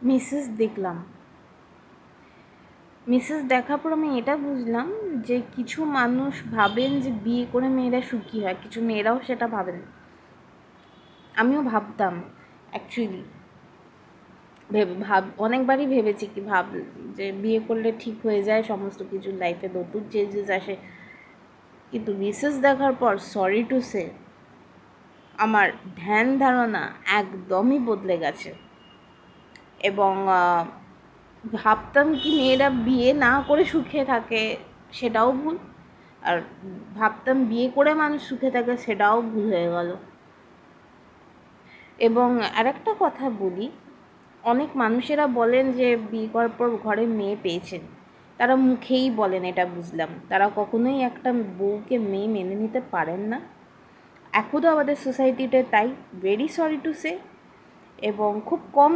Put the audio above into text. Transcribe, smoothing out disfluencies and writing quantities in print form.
Mrs দেখলাম। Mrs দেখার পর আমি এটা বুঝলাম যে কিছু মানুষ ভাবেন যে বিয়ে করে মেয়েরা সুখী হয়, কিছু মেয়েরাও সেটা ভাবেন। আমিও ভাবতাম অ্যাকচুয়ালি, অনেকবারই ভেবেছি কি যে বিয়ে করলে ঠিক হয়ে যায় সমস্ত কিছু, লাইফে নতুন চেঞ্জেস আসে। কিন্তু মিসেস দেখার পর সরি টু সে আমার ধ্যান ধারণা একদমই বদলে গেছে। এবং ভাবতাম কি মেয়েরা বিয়ে না করে সুখে থাকে, সেটাও ভুল। আর ভাবতাম বিয়ে করে মানুষ সুখে থাকে, সেটাও ভুল হয়ে গেল। এবং আরেকটা কথা বলি, অনেক মানুষেরা বলেন যে বিয়ে করার পর ঘরে মেয়ে পেয়েছেন, তারা মুখেই বলেন, এটা বুঝলাম। তারা কখনোই একটা বউকে মেয়ে মেনে নিতে পারেন না। এখনও আমাদের সোসাইটিতে তাই, ভেরি সরি টু সে। এবং খুব কম